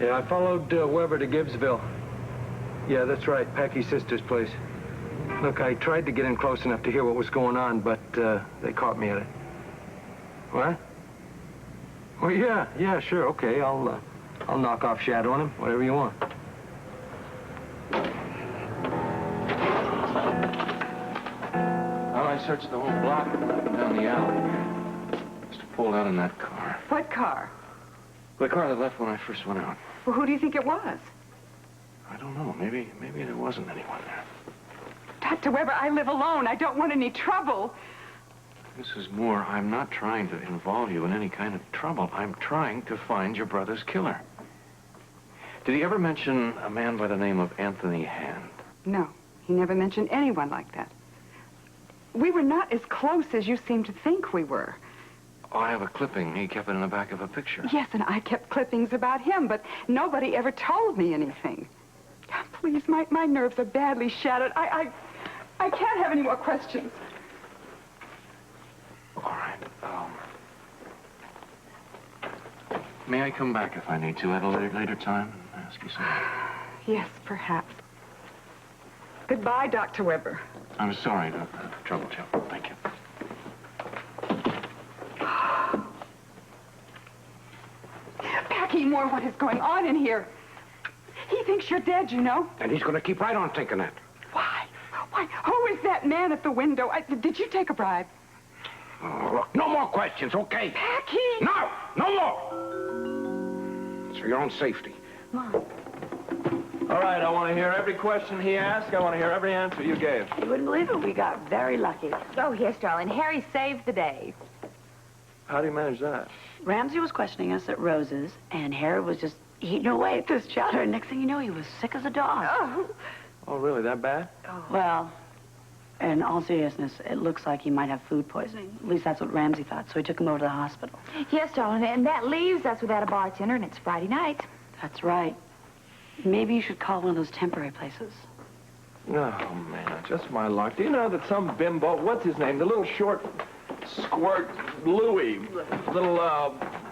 Yeah, I followed Weber to Gibbsville. Yeah, that's right, Packey's sister's place. Look, I tried to get in close enough to hear what was going on, but they caught me at it. What? Well, yeah, sure, okay. I'll knock off shadowing him, whatever you want. Well, I searched the whole block and up and down the alley. Just pulled out in that car. What car? The car that left when I first went out. Well, who do you think it was? I don't know. Maybe there wasn't anyone there. Dr. Weber, I live alone. I don't want any trouble. Mrs. Moore, I'm not trying to involve you in any kind of trouble. I'm trying to find your brother's killer. Did he ever mention a man by the name of Anthony Hand? No, he never mentioned anyone like that. We were not as close as you seem to think we were. Oh, I have a clipping. He kept it in the back of a picture. Yes, and I kept clippings about him, but nobody ever told me anything. Please, my nerves are badly shattered. I can't have any more questions. All right. May I come back if I need to at a later time and ask you something? Yes, perhaps. Goodbye, Dr. Weber. I'm sorry to trouble you. Thank you. Packey Moore, what is going on in here? He thinks you're dead, you know. And he's going to keep right on thinking that. Why? Who is that man at the window? Did you take a bribe? Oh, look, no more questions, okay? Packey! No more! It's for your own safety. Mom. All right, I want to hear every question he asked. I want to hear every answer you gave. You wouldn't believe it. We got very lucky. Oh, yes, darling. Harry saved the day. How do you manage that? Ramsey was questioning us at Rose's, and Harry was just eating away at this chowder. And next thing you know, he was sick as a dog. Oh, really? That bad? Oh. Well, in all seriousness, it looks like he might have food poisoning. At least that's what Ramsey thought, so he took him over to the hospital. Yes, darling, and that leaves us without a bartender, and it's Friday night. That's right. Maybe you should call one of those temporary places. Oh, man, just my luck. Do you know that some bimbo, what's his name, the little short squirt Louie, little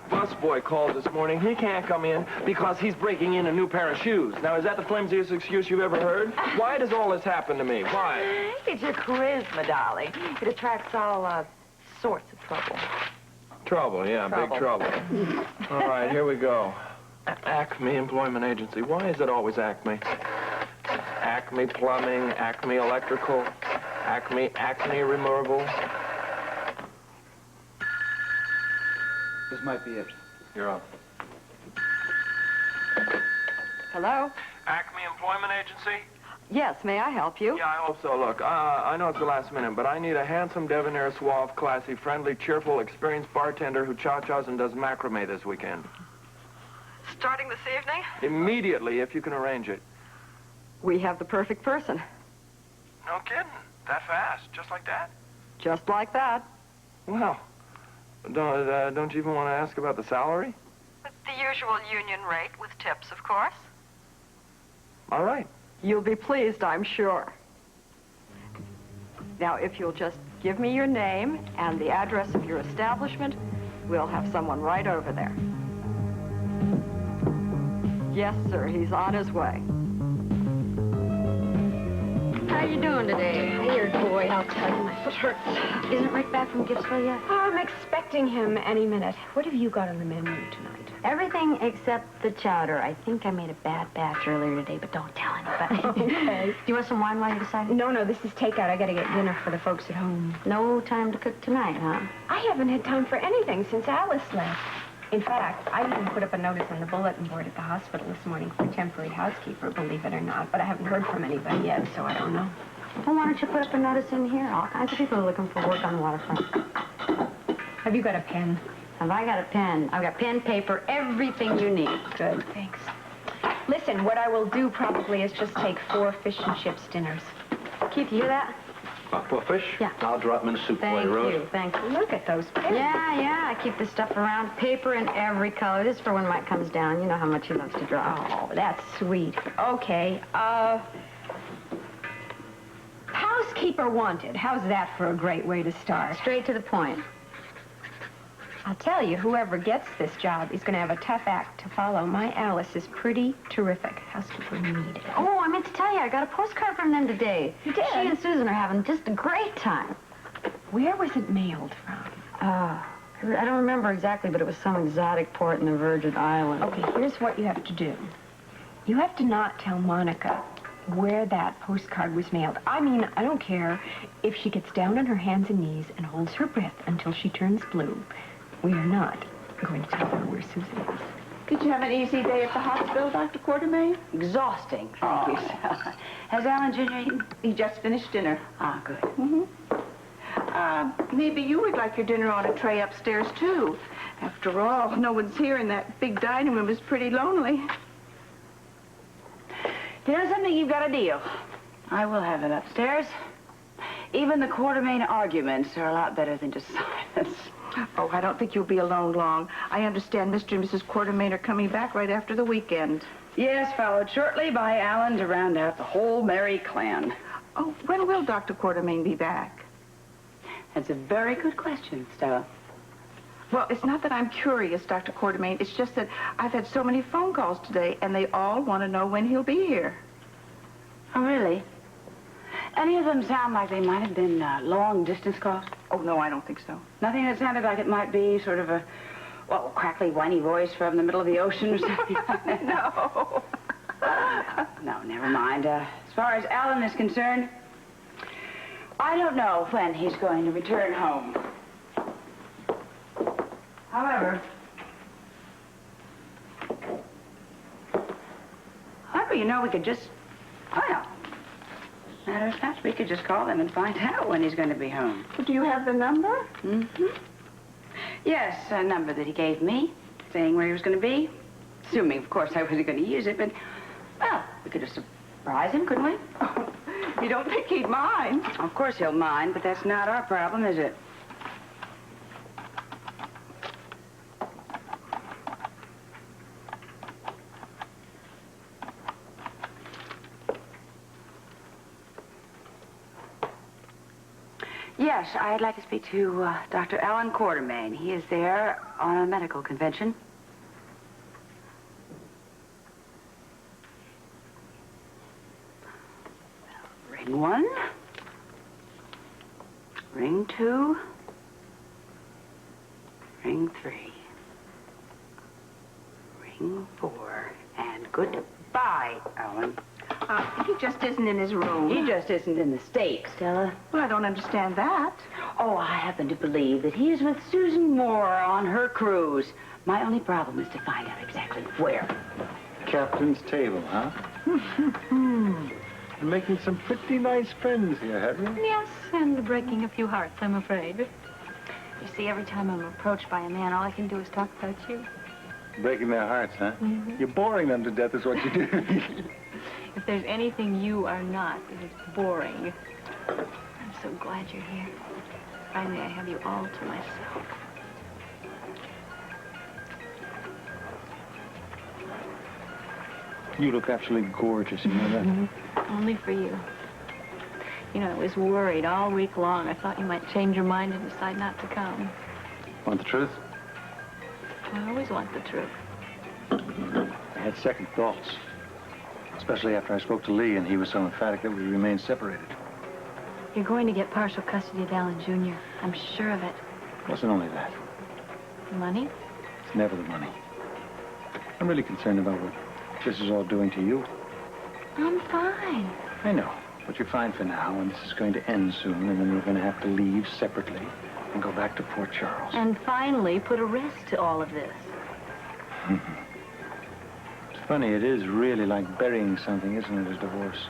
busboy called this morning. He can't come in because he's breaking in a new pair of shoes. Now, is that the flimsiest excuse you've ever heard? Why does all this happen to me? Why? It's your charisma, darling. It attracts all sorts of trouble. Trouble, yeah, big trouble. All right, here we go. Acme Employment Agency. Why is it always Acme? Acme Plumbing, Acme Electrical, Acme Removable. This might be it. You're up. Hello? Acme Employment Agency? Yes, may I help you? Yeah, I hope so. Look, I know it's the last minute, but I need a handsome, debonair, suave, classy, friendly, cheerful, experienced bartender who cha-chas and does macrame this weekend. Starting this evening? Immediately, if you can arrange it. We have the perfect person. No kidding. That fast? Just like that? Just like that. Well, don't you even want to ask about the salary? The usual union rate with tips, of course. All right. You'll be pleased, I'm sure. Now, if you'll just give me your name and the address of your establishment, we'll have someone right over there. Yes, sir, he's on his way. How you doing today? Tired, boy, I'll tell you. My foot hurts. Isn't Rick back from Gibbsville yet? Oh, I'm expecting him any minute. What have you got on the menu tonight? Everything except the chowder. I think I made a bad batch earlier today, but don't tell anybody. Okay. Do you want some wine while you're deciding? No, this is takeout. I gotta get dinner for the folks at home. No time to cook tonight, huh? I haven't had time for anything since Alice left. In fact, I even put up a notice on the bulletin board at the hospital this morning for a temporary housekeeper, believe it or not. But I haven't heard from anybody yet, so I don't know. Well, why don't you put up a notice in here? All kinds of people are looking for work on the waterfront. Have you got a pen? Have I got a pen? I've got pen, paper, everything you need. Good, thanks. Listen, what I will do probably is just take 4 fish and chips dinners. Keith, you hear that? 4 fish? Yeah. I'll drop them in soup for Thank you, Rose. you, thank you. Look at those pens. Yeah, I keep this stuff around. Paper in every color. This is for when Mike comes down. You know how much he loves to draw. Oh, that's sweet. Okay, housekeeper wanted. How's that for a great way to start? Straight to the point. I'll tell you, whoever gets this job is going to have a tough act to follow. My Alice is pretty terrific. Housekeeper needed. Oh, I meant to tell you, I got a postcard from them today. You did? She and Susan are having just a great time. Where was it mailed from? I don't remember exactly, but it was some exotic port in the Virgin Islands. Okay, here's what you have to do. You have to not tell Monica where that postcard was mailed. I mean, I don't care if she gets down on her hands and knees and holds her breath until she turns blue. We are not going to tell her where Susan is. Did you have an easy day at the hospital, Dr. Quartermain? Exhausting, thank you, Stella. Has Alan Jr. eaten? He just finished dinner. Ah, good. Maybe you would like your dinner on a tray upstairs, too. After all, no one's here, and that big dining room is pretty lonely. You know something? You've got a deal. I will have it upstairs. Even the Quartermain arguments are a lot better than just silence. Oh, I don't think you'll be alone long. I understand Mr. and Mrs. Quartermain are coming back right after the weekend. Yes, followed shortly by Alan to round out the whole merry clan. Oh, when will Dr. Quartermain be back? That's a very good question, Stella. Well, it's not that I'm curious, Dr. Quartermain. It's just that I've had so many phone calls today, and they all want to know when he'll be here. Oh, really? Any of them sound like they might have been long-distance calls? Oh, no, I don't think so. Nothing that sounded like it might be sort of a, well, crackly, whiny voice from the middle of the ocean or something like that? No. No, never mind. As far as Alan is concerned, I don't know when he's going to return home. However, you know, we could just, well, matter of fact, we could just call him and find out when he's going to be home. Do you have the number? Mm-hmm. Yes, a number that he gave me, saying where he was going to be. Assuming, of course, I wasn't going to use it, but, well, we could just surprise him, couldn't we? Oh, you don't think he'd mind? Of course he'll mind, but that's not our problem, is it? Yes, I'd like to speak to Dr. Alan Quartermain. He is there on a medical convention. Ring 1. Ring 2. Ring 3. Ring 4. And goodbye, Alan. He just isn't in his room. He just isn't in the States, Stella. Well, I don't understand that. Oh, I happen to believe that he is with Susan Moore on her cruise. My only problem is to find out exactly where. Captain's table, huh? You're making some pretty nice friends here, have you? Yes, and breaking a few hearts, I'm afraid. You see, every time I'm approached by a man, all I can do is talk about you. Breaking their hearts, huh? Mm-hmm. You're boring them to death is what you do. If there's anything you are not, it is boring. I'm so glad you're here. Finally, I have you all to myself. You look absolutely gorgeous, you know that? Mm-hmm. Only for you. You know, I was worried all week long. I thought you might change your mind and decide not to come. Want the truth? I always want the truth. I had second thoughts. Especially after I spoke to Lee and he was so emphatic that we remained separated. You're going to get partial custody of Alan Jr. I'm sure of it. It wasn't only that. Money? It's never the money. I'm really concerned about what this is all doing to you. I'm fine. I know, but you're fine for now, and this is going to end soon, and then we're going to have to leave separately and go back to Port Charles. And finally put a rest to all of this. It's funny, it is really like burying something, isn't it, a divorce?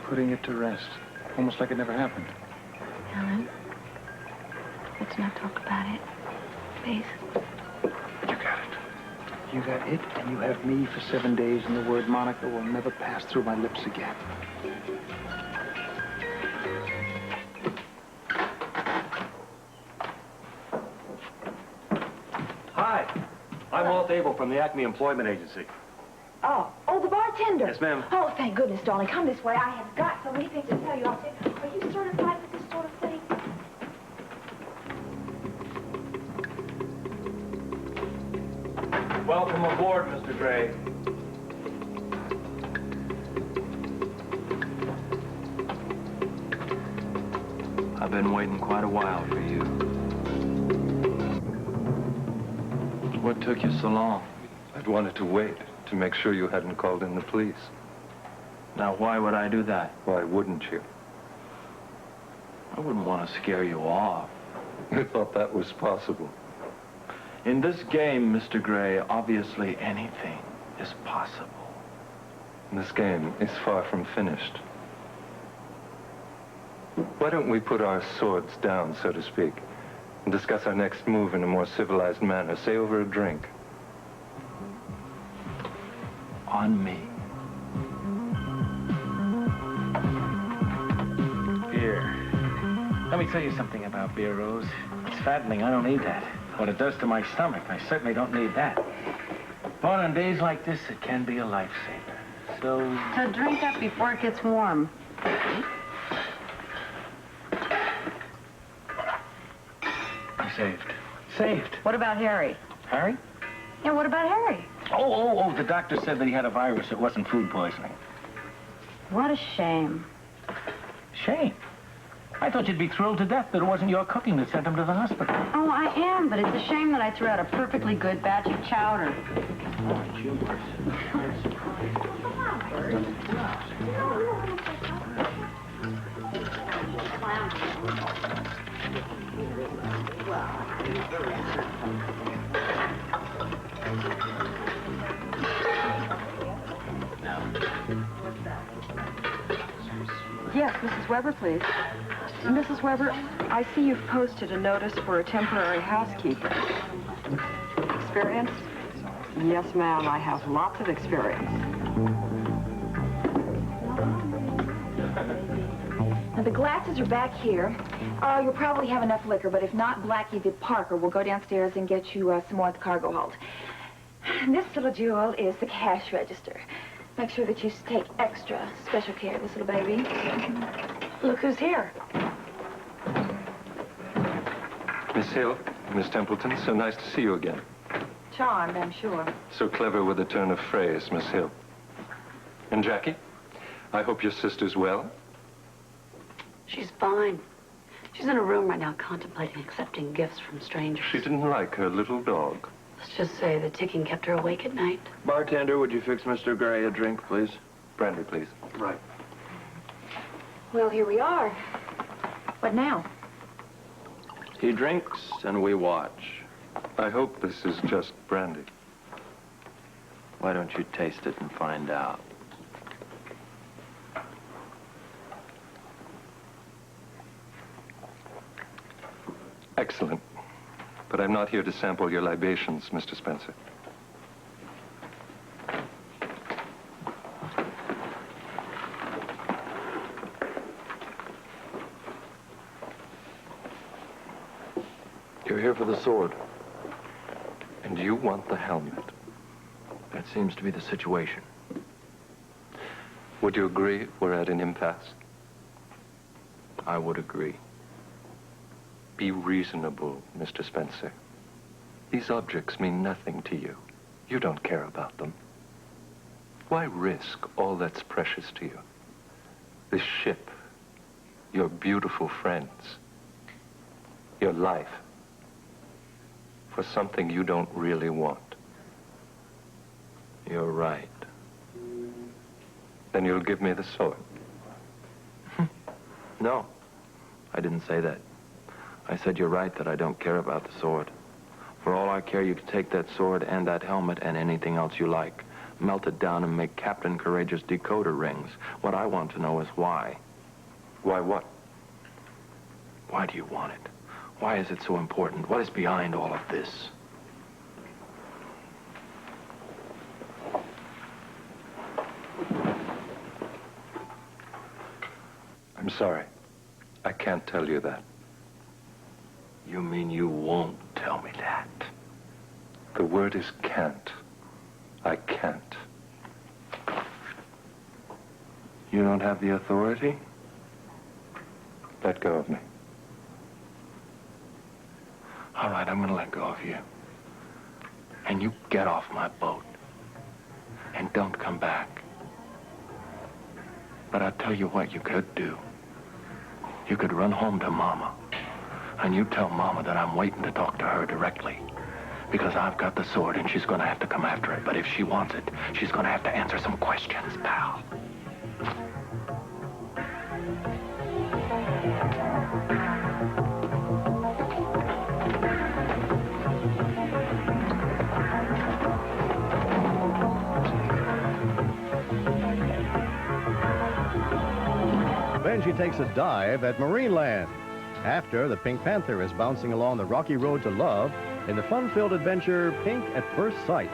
Putting it to rest, almost like it never happened. Alan, let's not talk about it, please. You got it. You got it, and you have me for 7 days, and the word Monica will never pass through my lips again. Hi, I'm Walt Abel from the Acme Employment Agency. Oh, the bartender. Yes, ma'am. Oh, thank goodness, darling. Come this way. I have got so many things to tell you. Are you certified with this sort of thing? Welcome aboard, Mr. Gray. I've been waiting quite a while for you. What took you so long? I'd wanted to wait to make sure you hadn't called in the police. Now, why would I do that? Why wouldn't you? I wouldn't want to scare you off. I thought that was possible. In this game, Mr. Gray, obviously anything is possible. This game is far from finished. Why don't we put our swords down, so to speak, and discuss our next move in a more civilized manner, say over a drink? On me. Beer. Let me tell you something about beer, Rose. It's fattening. I don't need that. What it does to my stomach, I certainly don't need that. But on days like this, it can be a lifesaver. So drink up before it gets warm. saved. Saved. What about Harry? Harry? Yeah, what about Harry? Oh, the doctor said that he had a virus. It wasn't food poisoning. What a shame. Shame? I thought you'd be thrilled to death that it wasn't your cooking that sent him to the hospital. Oh, I am, but it's a shame that I threw out a perfectly good batch of chowder. Yes, Mrs. Weber, please. Mrs. Weber, I see you've posted a notice for a temporary housekeeper. Experience? Yes, ma'am, I have lots of experience. Now, the glasses are back here. You'll probably have enough liquor, but if not, Blackie the Parker will go downstairs and get you some more at the cargo hold. This little jewel is the cash register. Make sure that you take extra special care of this little baby. Look who's here. Miss Hill, Miss Templeton, so nice to see you again. Charmed, I'm sure. So clever with a turn of phrase, Miss Hill. And Jackie, I hope your sister's well. She's fine. She's in a room right now contemplating accepting gifts from strangers. She didn't like her little dog. Let's just say the ticking kept her awake at night. Bartender, would you fix Mr. Gray a drink, please? Brandy, please. Right. Well, here we are. What now? He drinks and we watch. I hope this is just brandy. Why don't you taste it and find out? Excellent. But I'm not here to sample your libations, Mr. Spencer. You're here for the sword. And you want the helmet. That seems to be the situation. Would you agree we're at an impasse? I would agree. Be reasonable, Mr. Spencer. These objects mean nothing to you. You don't care about them. Why risk all that's precious to you? This ship, your beautiful friends, your life, for something you don't really want? You're right. Then you'll give me the sword. No, I didn't say that. I said you're right that I don't care about the sword. For all I care, you can take that sword and that helmet and anything else you like. Melt it down and make Captain Courageous decoder rings. What I want to know is why. Why what? Why do you want it? Why is it so important? What is behind all of this? I'm sorry. I can't tell you that. You mean you won't tell me that? The word is can't. I can't. You don't have the authority? Let go of me. All right, I'm going to let go of you. and you get off my boat. And don't come back. But I'll tell you what you could do. You could run home to Mama, and you tell Mama that I'm waiting to talk to her directly. Because I've got the sword, and she's going to have to come after it. But if she wants it, she's going to have to answer some questions, pal. Benji takes a dive at Marineland. After, the Pink Panther is bouncing along the rocky road to love in the fun-filled adventure Pink at First Sight.